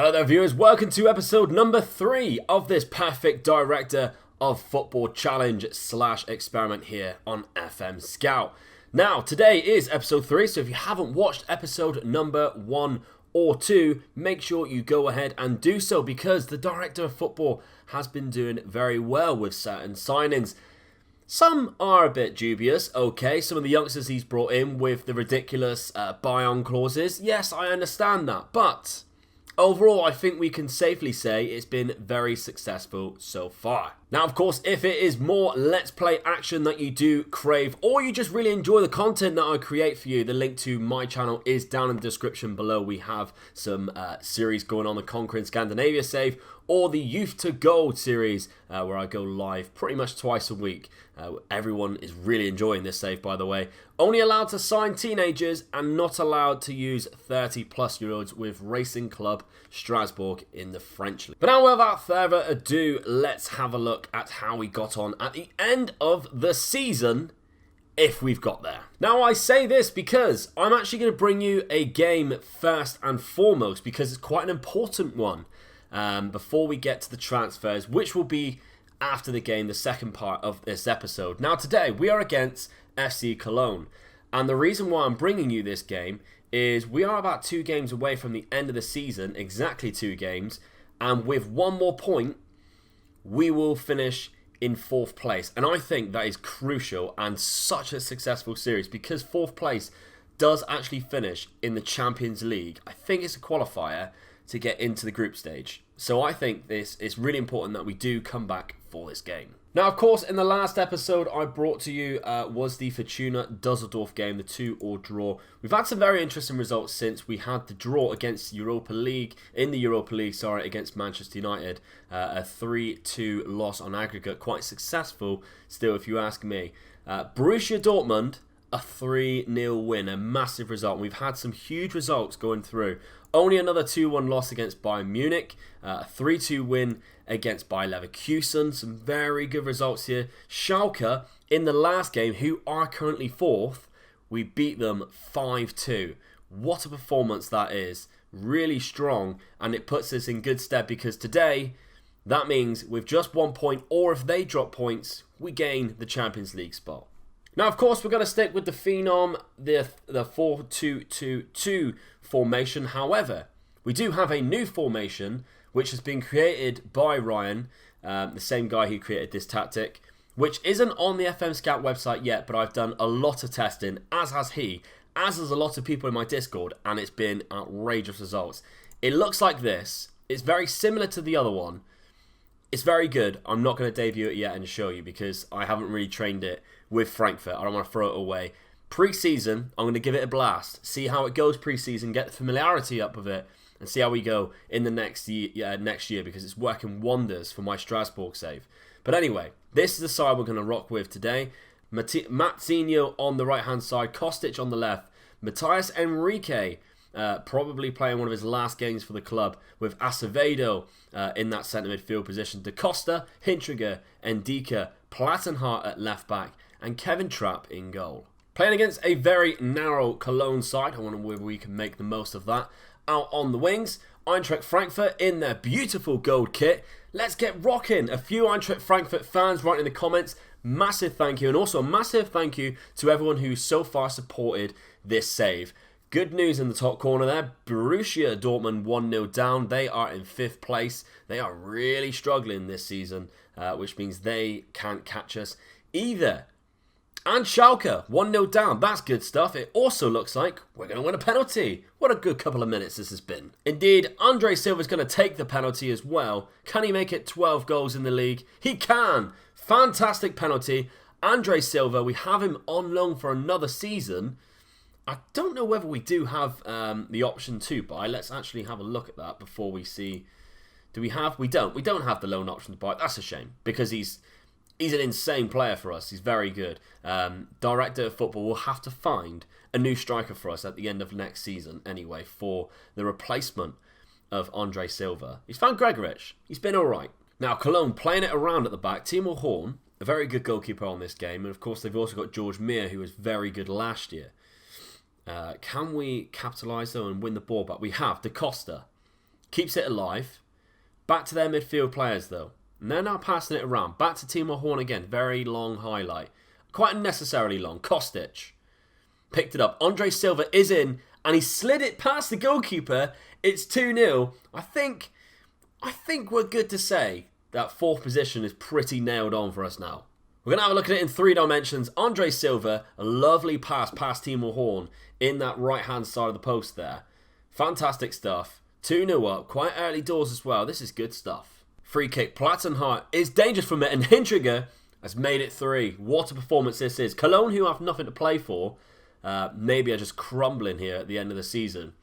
Hello there viewers, welcome to episode number 3 of this Perfect Director of Football Challenge / experiment here on FM Scout. Now, today is episode 3, so if you haven't watched episode number 1 or 2, make sure you go ahead and do so because the Director of Football has been doing very well with certain signings. Some are a bit dubious, okay, some of the youngsters he's brought in with the ridiculous buy-on clauses, yes, I understand that, but overall, I think we can safely say it's been very successful so far. Now, of course, if it is more Let's Play action that you do crave, or you just really enjoy the content that I create for you, the link to my channel is down in the description below. We have some series going on, the Conquering Scandinavia save, or the Youth to Gold series, where I go live pretty much twice a week. Everyone is really enjoying this save, by the way. Only allowed to sign teenagers and not allowed to use 30-plus-year-olds with Racing Club Strasbourg in the French League. But now, without further ado, let's have a look at how we got on at the end of the season, if we've got there. Now, I say this because I'm actually going to bring you a game first and foremost because it's quite an important one before we get to the transfers, which will be after the game, the second part of this episode. Now, today we are against FC Cologne, and the reason why I'm bringing you this game is we are about 2 games away from the end of the season, exactly 2 games, and with 1 more point, we will finish in 4th place. And I think that is crucial and such a successful series because 4th place does actually finish in the Champions League. I think it's a qualifier to get into the group stage. So I think this is really important that we do come back for this game. Now, of course, in the last episode I brought to you was the Fortuna Dusseldorf game, the 2-2 draw. We've had some very interesting results since we had the draw against Europa League, against Manchester United. A 3-2 loss on aggregate, quite successful still if you ask me. Borussia Dortmund, a 3-0 win, a massive result. We've had some huge results going through. Only another 2-1 loss against Bayern Munich, a 3-2 win against Bayer Leverkusen. Some very good results here. Schalke, in the last game, who are currently 4th, we beat them 5-2. What a performance that is. Really strong, and it puts us in good stead because today, that means with just 1 point, or if they drop points, we gain the Champions League spot. Now, of course, we're going to stick with the Phenom, the 4-2-2-2 formation. However, we do have a new formation, which has been created by Ryan, the same guy who created this tactic, which isn't on the FM Scout website yet, but I've done a lot of testing, as has he, as has a lot of people in my Discord, and it's been outrageous results. It looks like this. It's very similar to the other one. It's very good. I'm not going to debut it yet and show you because I haven't really trained it with Frankfurt. I don't want to throw it away. Pre-season, I'm going to give it a blast. See how it goes pre-season, get the familiarity up with it, and see how we go in the next year because it's working wonders for my Strasbourg save. But anyway, this is the side we're going to rock with today. Matzinho on the right-hand side, Kostic on the left, Matthias Enrique probably playing one of his last games for the club with Acevedo in that centre midfield position. Da Costa, Hintriger, Ndika, Plattenhardt at left back, and Kevin Trapp in goal. Playing against a very narrow Cologne side, I wonder whether we can make the most of that. Out on the wings, Eintracht Frankfurt in their beautiful gold kit. Let's get rocking. A few Eintracht Frankfurt fans writing in the comments, massive thank you, and also a massive thank you to everyone who so far supported this save. Good news in the top corner there. Borussia Dortmund 1-0 down. They are in 5th place. They are really struggling this season, which means they can't catch us either. And Schalke 1-0 down. That's good stuff. It also looks like we're going to win a penalty. What a good couple of minutes this has been. Indeed, Andre Silva's going to take the penalty as well. Can he make it 12 goals in the league? He can. Fantastic penalty. Andre Silva, we have him on loan for another season. I don't know whether we do have the option to buy. Let's actually have a look at that before we see. Do we have? We don't. We don't have the loan option to buy. That's a shame because he's an insane player for us. He's very good. Director of Football will have to find a new striker for us at the end of next season anyway for the replacement of Andre Silva. He's found Gregoritsch. He's been all right. Now, Cologne playing it around at the back. Timo Horn, a very good goalkeeper on this game. And, of course, they've also got George Meir, who was very good last year. Can we capitalise, though, and win the ball back? We have. Da Costa. keeps it alive. Back to their midfield players though. And they're now passing it around. Back to Timo Horn again. Very long highlight. Quite unnecessarily long. Kostic picked it up. Andre Silva is in. And he slid it past the goalkeeper. It's 2-0. I think we're good to say that fourth position is pretty nailed on for us now. We're going to have a look at it in 3 dimensions. Andre Silva, a lovely pass past Timo Horn in that right-hand side of the post there. Fantastic stuff. 2-0 up. Quite early doors as well. This is good stuff. Free kick. Plattenhardt is dangerous from it. And Hintriger has made it 3. What a performance this is. Cologne, who have nothing to play for, maybe are just crumbling here at the end of the season.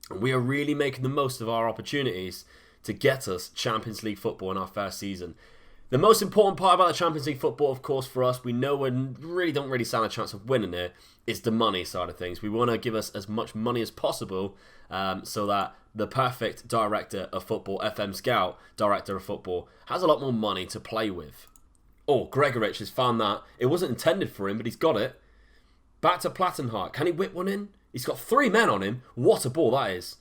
And we are really making the most of our opportunities to get us Champions League football in our first season. The most important part about the Champions League football, of course, for us, we know we really don't stand a chance of winning it, is the money side of things. We want to give us as much money as possible so that the perfect director of football, FM Scout, director of football, has a lot more money to play with. Oh, Gregorich has found that. It wasn't intended for him, but he's got it. Back to Plattenhardt. Can he whip one in? He's got 3 men on him. What a ball that is.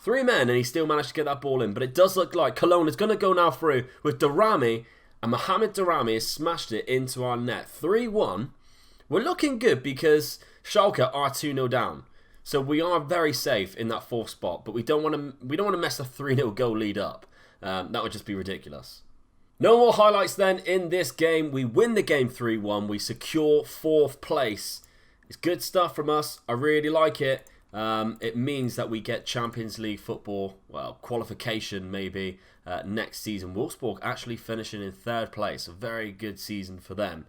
3 men and he still managed to get that ball in. But it does look like Cologne is going to go now through with Darami. And Mohamed Darami has smashed it into our net. 3-1. We're looking good because Schalke are 2-0 down. So we are very safe in that 4th spot. But we don't want to mess a 3-0 goal lead up. That would just be ridiculous. No more highlights then in this game. We win the game 3-1. We secure 4th place. It's good stuff from us. I really like it. It means that we get Champions League football, well, qualification maybe, next season. Wolfsburg actually finishing in 3rd place. A very good season for them.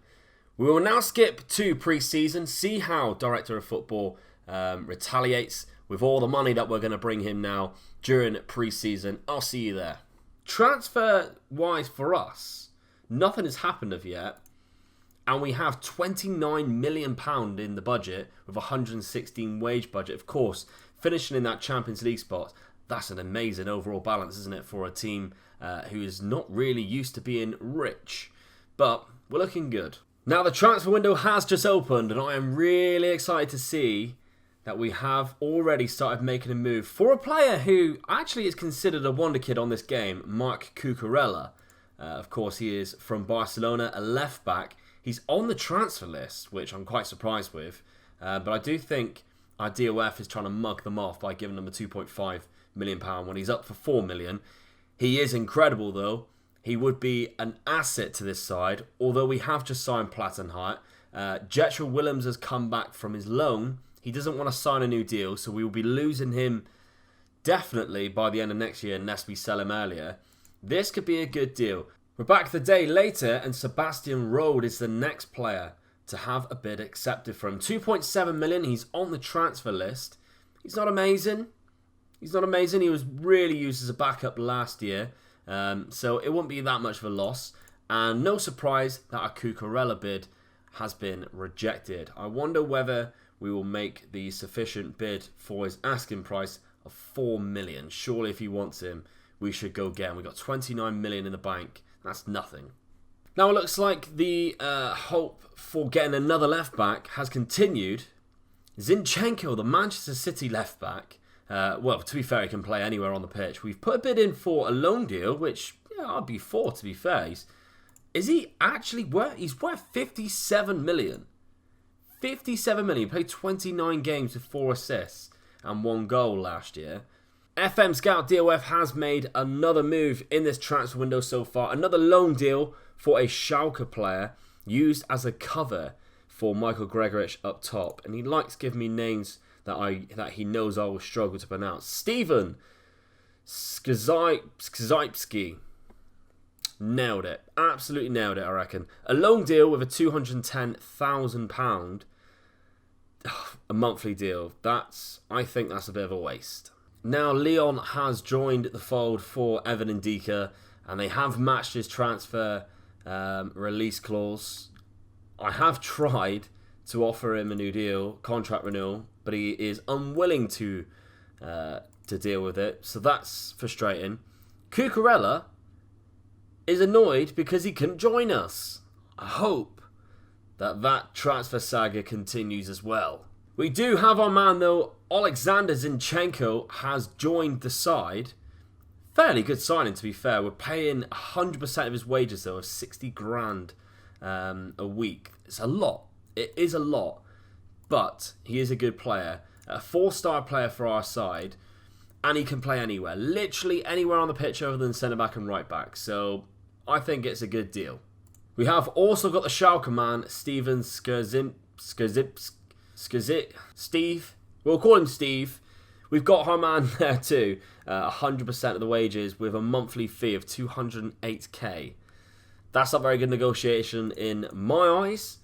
We will now skip to pre-season, see how Director of Football retaliates with all the money that we're going to bring him now during pre-season. I'll see you there. Transfer-wise for us, nothing has happened of yet. And we have £29 million in the budget with 116 wage budget. Of course, finishing in that Champions League spot, that's an amazing overall balance, isn't it, for a team who is not really used to being rich. But we're looking good. Now, the transfer window has just opened, and I am really excited to see that we have already started making a move for a player who actually is considered a wonder kid on this game, Marc Cucurella. Of course, he is from Barcelona, a left back. He's on the transfer list, which I'm quite surprised with. But I do think our DOF is trying to mug them off by giving them a £2.5 million when he's up for £4 million. He is incredible, though. He would be an asset to this side, although we have just signed Plattenhardt. Jetro Willems has come back from his loan. He doesn't want to sign a new deal, so we will be losing him definitely by the end of next year unless we sell him earlier. This could be a good deal. We're back the day later, and Sebastian Rode is the next player to have a bid accepted from him. 2.7 million, he's on the transfer list. He's not amazing. He's not amazing. He was really used as a backup last year, so it won't be that much of a loss. And no surprise that our Cucurella bid has been rejected. I wonder whether we will make the sufficient bid for his asking price of 4 million. Surely if he wants him, we should go get him. We've got 29 million in the bank. That's nothing. Now it looks like the hope for getting another left back has continued. Zinchenko, the Manchester City left back, well, to be fair, he can play anywhere on the pitch. We've put a bid in for a loan deal, which I'd be for, to be fair. Is he actually worth? He's worth 57 million. 57 million. He played 29 games with 4 assists and 1 goal last year. FM Scout DOF has made another move in this transfer window so far. Another loan deal for a Schalke player used as a cover for Michael Gregorich up top. And he likes giving me names that he knows I will struggle to pronounce. Steven Skrzipski. Nailed it. Absolutely nailed it, I reckon. A loan deal with a £210,000 a monthly deal. I think that's a bit of a waste. Now, Leon has joined the fold for Evan Ndika, and they have matched his transfer release clause. I have tried to offer him a new deal, contract renewal, but he is unwilling to deal with it, so that's frustrating. Cucurella is annoyed because he couldn't join us. I hope that transfer saga continues as well. We do have our man, though. Alexander Zinchenko has joined the side. fairly good signing, to be fair. We're paying 100% of his wages, though, of 60 grand a week. It's a lot. It is a lot. But he is a good player. A 4-star player for our side. And he can play anywhere. Literally anywhere on the pitch other than centre-back and right-back. So I think it's a good deal. We have also got the Schalke man, Steven Steve. We'll call him Steve. We've got our man there too. 100% of the wages with a monthly fee of 208k. That's not very good negotiation in my eyes.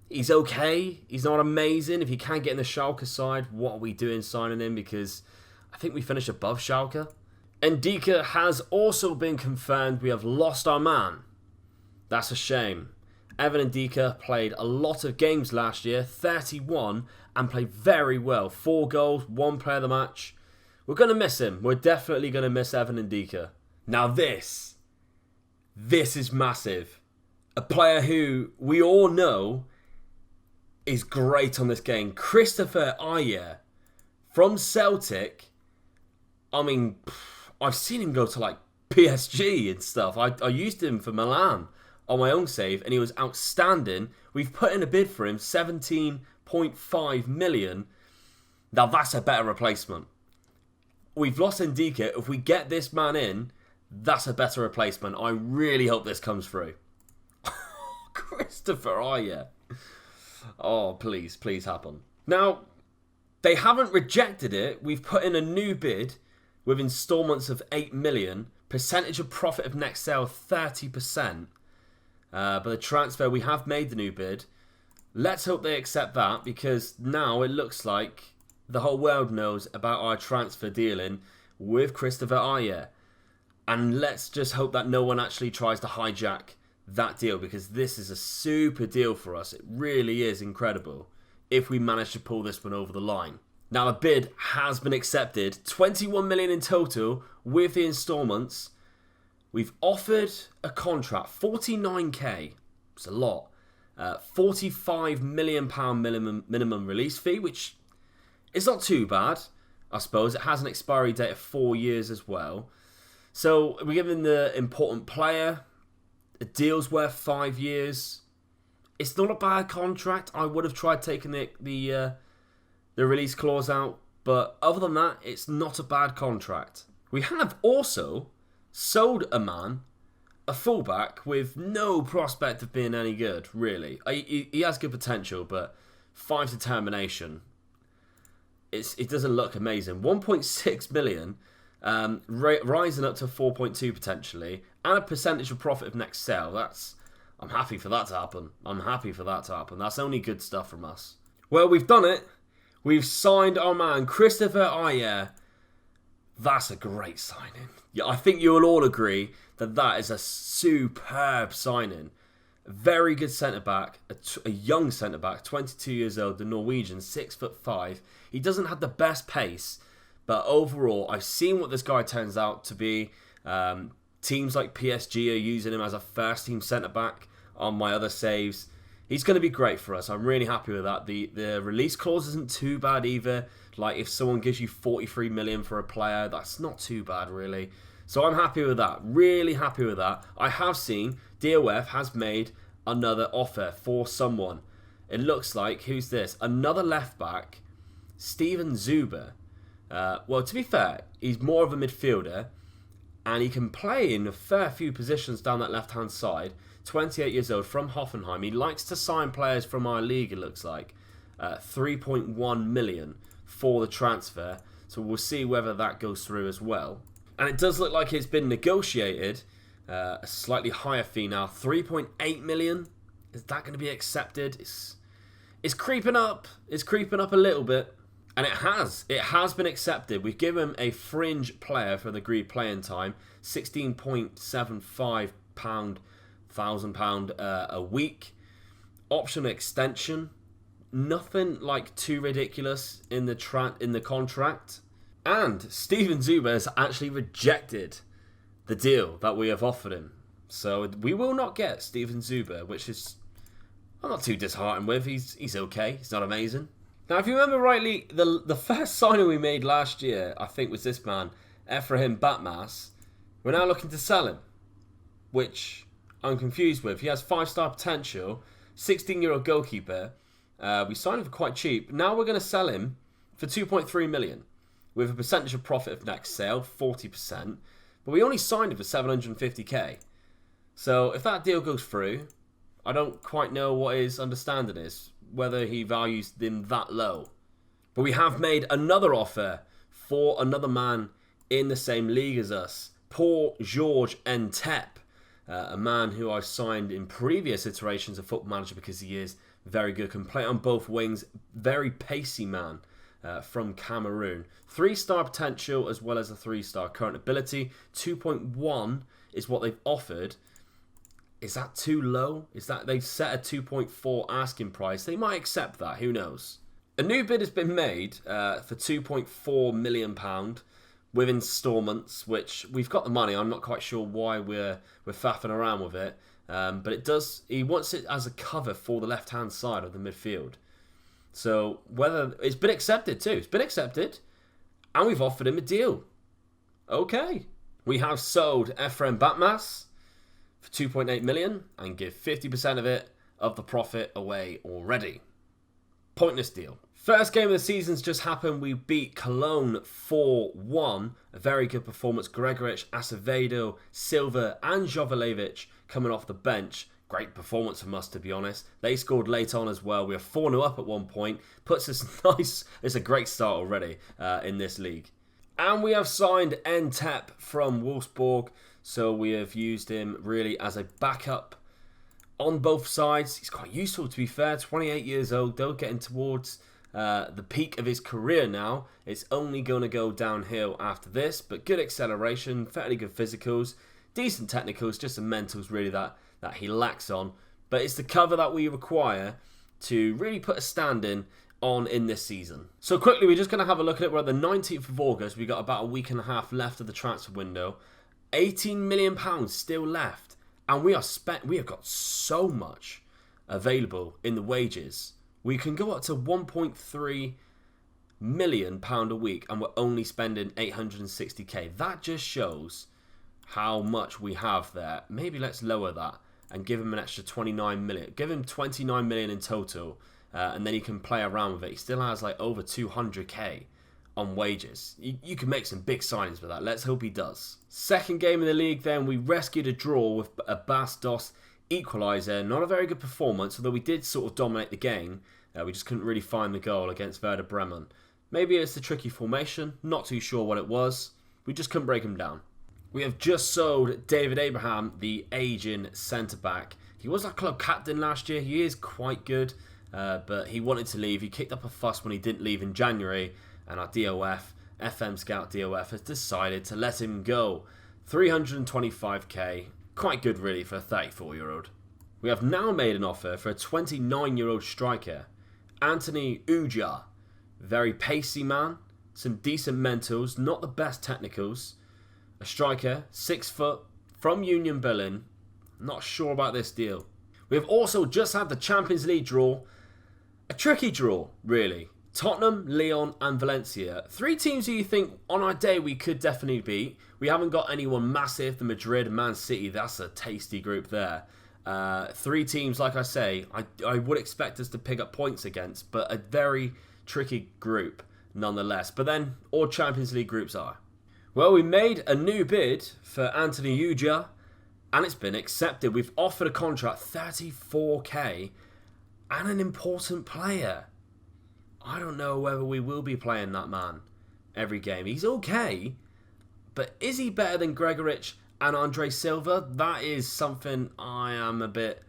He's okay. He's not amazing. If he can't get in the Schalke side, what are we doing signing him? Because I think we finished above Schalke. Ndika has also been confirmed. We have lost our man. That's a shame. Evan Ndika played a lot of games last year, 31, and played very well. 4 goals, 1 player of the match. We're going to miss him. We're definitely going to miss Evan Ndika. Now this is massive. A player who we all know is great on this game. Christopher Ajer from Celtic. I mean, I've seen him go to like PSG and stuff. I used him for Milan on my own save, and he was outstanding. We've put in a bid for him, 17.5 million. Now that's a better replacement. We've lost Ndika. If we get this man in, that's a better replacement. I really hope this comes through. Christopher Ajer. Oh, please happen. Now, they haven't rejected it. We've put in a new bid with instalments of 8 million. Percentage of profit of next sale, 30%. But the transfer, we have made the new bid. Let's hope they accept that, because now it looks like the whole world knows about our transfer dealing with Christopher Ajer. And let's just hope that no one actually tries to hijack that deal, because this is a super deal for us. It really is incredible if we manage to pull this one over the line. Now the bid has been accepted. 21 million in total with the instalments. We've offered a contract, 49k. It's a lot. 45 million pound minimum release fee, which is not too bad, I suppose. It has an expiry date of 4 years as well. So we're giving the important player a deal's worth 5 years. It's not a bad contract. I would have tried taking the release clause out, but other than that, it's not a bad contract. We have also sold a man, a fullback, with no prospect of being any good, really. He has good potential, but 5 determination. It doesn't look amazing. 1.6 million, rising up to 4.2 potentially, and a percentage of profit of next sale. I'm happy for that to happen. That's only good stuff from us. Well, we've done it. We've signed our man, Christopher Ajer. That's a great signing. Yeah, I think you will all agree that is a superb signing. A very good centre-back, a young centre-back, 22 years old, the Norwegian, 6'5". He doesn't have the best pace, but overall, I've seen what this guy turns out to be. Teams like PSG are using him as a first-team centre-back on my other saves. He's going to be great for us. I'm really happy with that. The release clause isn't too bad either. Like, if someone gives you 43 million for a player, that's not too bad, really. So I'm happy with that. Really happy with that. I have seen DOF has made another offer for someone. It looks like, who's this? Another left-back, Steven Zuber. Well, to be fair, he's more of a midfielder, and he can play in a fair few positions down that left-hand side. 28 years old, from Hoffenheim. He likes to sign players from our league, it looks like. 3.1 million for the transfer. So we'll see whether that goes through as well. And it does look like it's been negotiated. A slightly higher fee now. 3.8 million. Is that going to be accepted? It's creeping up. It's creeping up a little bit. And it has. It has been accepted. We've given him a fringe player for the agreed playing time. £16.75 £1,000 a week. Option extension. Nothing like too ridiculous in the contract. And Steven Zuber has actually rejected the deal that we have offered him. So we will not get Steven Zuber, which is I'm not too disheartened with. He's okay. He's not amazing. Now, if you remember rightly, the first signing we made last year, I think, was this man, Ephraim Batmas. We're now looking to sell him, which I'm confused with. He has 5-star potential, 16-year-old goalkeeper. We signed him for quite cheap. Now we're going to sell him for 2.3 million with a percentage of profit of next sale, 40%. But we only signed him for 750k. So if that deal goes through, I don't quite know what his understanding is, whether he values him that low. But we have made another offer for another man in the same league as us, Paul George Entep, a man who I signed in previous iterations of Football Manager because he is very good, can play on both wings, very pacey man from Cameroon. 3-star potential as well as a 3-star current ability. 2.1 is what they've offered. Is that too low? Is that they've set a 2.4 asking price? They might accept that, who knows? A new bid has been made for £2.4 million with instalments, which we've got the money. I'm not quite sure why we're faffing around with it. But it does. He wants it as a cover for the left-hand side of the midfield. So whether it's been accepted too. It's been accepted, and we've offered him a deal. Okay, we have sold Ephraim Batmas for 2.8 million and give 50% of it of the profit away already. Pointless deal. First game of the season's just happened. We beat Cologne 4-1. A very good performance. Gregoric, Acevedo, Silva and Jovelevic coming off the bench. Great performance from us, to be honest. They scored late on as well. We were 4-0 up at one point. Puts us nice. It's a great start already in this league. And we have signed Entep from Wolfsburg. So we have used him really as a backup on both sides. He's quite useful, to be fair. 28 years old, though, getting towards the peak of his career now. It's only going to go downhill after this, but good acceleration, fairly good physicals, decent technicals, just some mentals really that he lacks on. But it's the cover that we require to really put a stand on in this season. So quickly, we're just going to have a look at it. We're at the 19th of August. We've got about a week and a half left of the transfer window. £18 million still left. And we have got so much available in the wages. We can go up to £1.3 million a week, and we're only spending 860k. That just shows how much we have there. Maybe let's lower that and give him an extra 29 million. Give him 29 million in total, and then he can play around with it. He still has like over 200k on wages. You can make some big signings with that. Let's hope he does. Second game in the league then, we rescued a draw with a Bas Dos equaliser. Not a very good performance, although we did sort of dominate the game. We just couldn't really find the goal against Werder Bremen. Maybe it's the tricky formation. Not too sure what it was. We just couldn't break him down. We have just sold David Abraham, the aging centre-back. He was our club captain last year. He is quite good, but he wanted to leave. He kicked up a fuss when he didn't leave in January, and our DOF, FM Scout DOF, has decided to let him go. 325k. Quite good, really, for a 34-year-old. We have now made an offer for a 29-year-old striker, Anthony Uja. Very pacey man, some decent mentals, not the best technicals. A striker, 6 foot, from Union Berlin. Not sure about this deal. We have also just had the Champions League draw. A tricky draw, really. Tottenham, Lyon and Valencia. 3 teams who you think on our day we could definitely beat. We haven't got anyone massive. The Madrid, Man City, that's a tasty group there. 3 teams, like I say, I would expect us to pick up points against, but a very tricky group nonetheless. But then all Champions League groups are. Well, we made a new bid for Anthony Uja, and it's been accepted. We've offered a contract, 34k, and an important player. I don't know whether we will be playing that man every game. He's okay, but is he better than Gregoric and Andre Silva? That is something I am a bit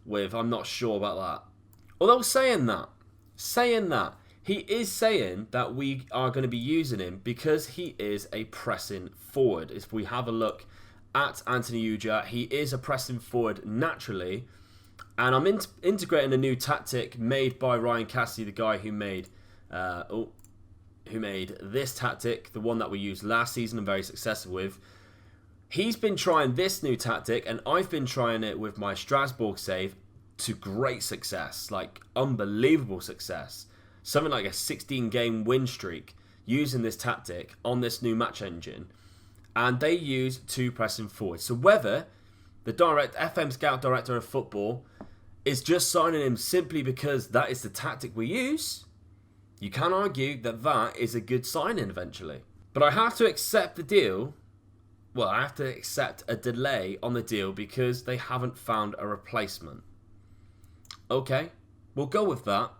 with. I'm not sure about that. Although saying that, he is saying that we are going to be using him because he is a pressing forward. If we have a look at Anthony Uja, he is a pressing forward naturally. And I'm integrating a new tactic made by Ryan Cassidy, the guy who made this tactic, the one that we used last season and very successful with. He's been trying this new tactic, and I've been trying it with my Strasbourg save to great success, like unbelievable success. Something like a 16-game win streak using this tactic on this new match engine. and they use 2 pressing forwards. So whether the FM Scout Director of Football is just signing him simply because that is the tactic we use, you can argue that that is a good signing eventually. But I have to accept the deal. Well, I have to accept a delay on the deal because they haven't found a replacement. Okay, we'll go with that.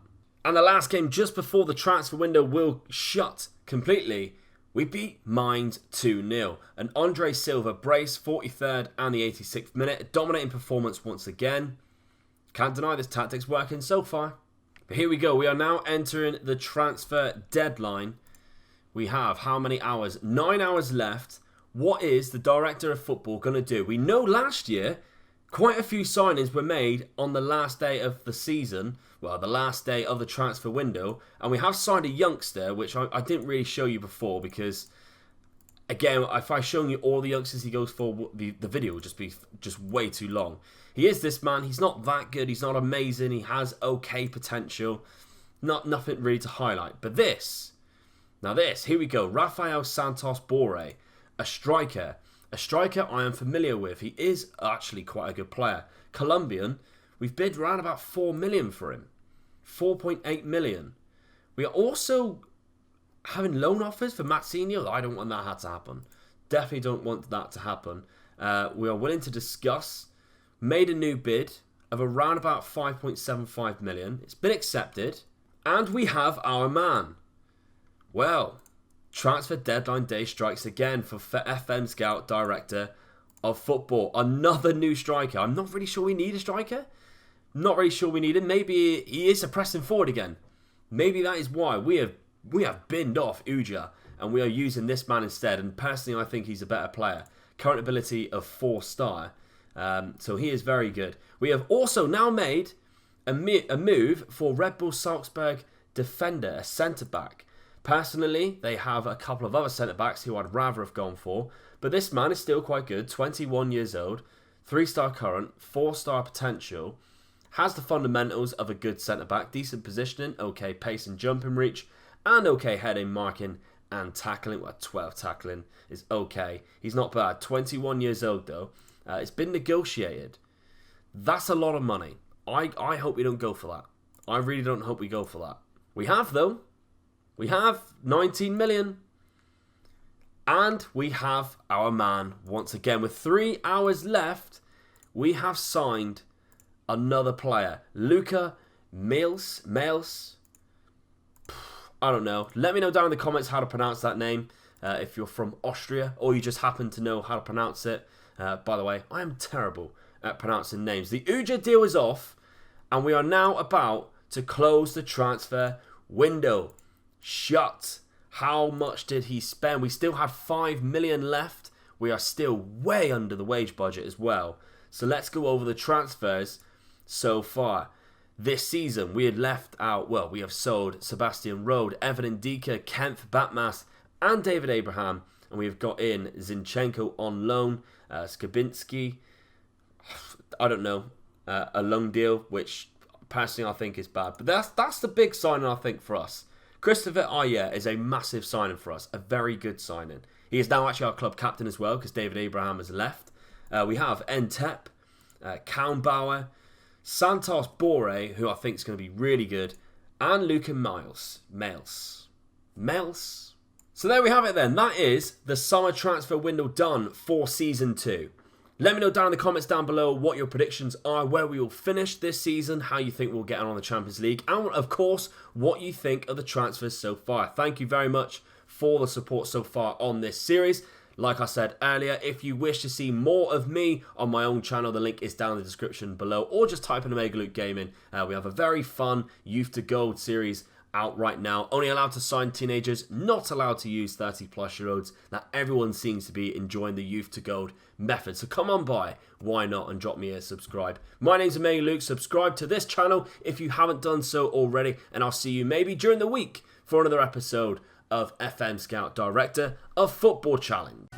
And the last game just before the transfer window will shut completely, we beat Mainz 2-0. An Andre Silva brace, 43rd and the 86th minute. A dominating performance once again. Can't deny this tactic's working so far. But here we go. We are now entering the transfer deadline. We have how many hours? 9 hours left. What is the Director of Football going to do? We know last year quite a few signings were made on the last day of the season. Well, the last day of the transfer window. And we have signed a youngster, which I didn't really show you before because, again, if I show you all the youngsters he goes for, the video would just be just way too long. He is this man. He's not that good. He's not amazing. He has okay potential. Nothing really to highlight. But this, here we go. Rafael Santos Borre, a striker. A striker I am familiar with. He is actually quite a good player. Colombian. We've bid around about 4 million for him. 4.8 million. We are also having loan offers for Matsinho. I don't want that to happen. Definitely don't want that to happen. We are willing to discuss. Made a new bid of around about 5.75 million. It's been accepted. And we have our man. Well, transfer deadline day strikes again for FM Scout Director of Football. Another new striker. I'm not really sure we need a striker. Not really sure we need him. Maybe he is a pressing forward again. Maybe that is why we have binned off Uja and we are using this man instead. And personally, I think he's a better player. Current ability of 4-star. So he is very good. We have also now made a move for Red Bull Salzburg defender, a centre-back. Personally, they have a couple of other centre-backs who I'd rather have gone for. But this man is still quite good. 21 years old. 3-star current. 4-star potential. Has the fundamentals of a good centre-back. Decent positioning. Okay pace and jumping reach. And okay heading, marking and tackling. Well, 12 tackling is okay. He's not bad. 21 years old though. It's been negotiated. That's a lot of money. I hope we don't go for that. I really don't hope we go for that. We have though. We have 19 million. And we have our man once again. With 3 hours left, we have signed another player. Luca Males. I don't know. Let me know down in the comments how to pronounce that name. If you're from Austria or you just happen to know how to pronounce it. By the way, I am terrible at pronouncing names. The Uja deal is off. And we are now about to close the transfer window. Shut. How much did he spend? We still have 5 million left. We are still way under the wage budget as well. So let's go over the transfers so far. This season, we had left out, well, we have sold Sebastian Rode, Evan Ndika, Kempf, Batmas, and David Abraham. And we have got in Zinchenko on loan, Skabinski, I don't know, a loan deal, which personally I think is bad. But that's the big signing, I think, for us. Christopher Ayer is a massive signing for us, a very good signing. He is now actually our club captain as well because David Abraham has left. We have Entep, Kaunbauer, Santos Borre, who I think is going to be really good, and Luca Males. So there we have it then. That is the summer transfer window done for Season 2. Let me know down in the comments down below what your predictions are, where we will finish this season, how you think we'll get on the Champions League, and of course, what you think of the transfers so far. Thank you very much for the support so far on this series. Like I said earlier, if you wish to see more of me on my own channel, the link is down in the description below, or just type in Omega Luke Gaming. We have a very fun Youth to Gold series out right now. Only allowed to sign teenagers, not allowed to use 30-plus-year-olds. Now everyone seems to be enjoying the Youth to Gold method. So come on by, why not, and drop me a subscribe. My name's Omega Luke. Subscribe to this channel if you haven't done so already, and I'll see you maybe during the week for another episode of FM Scout Director of Football Challenge.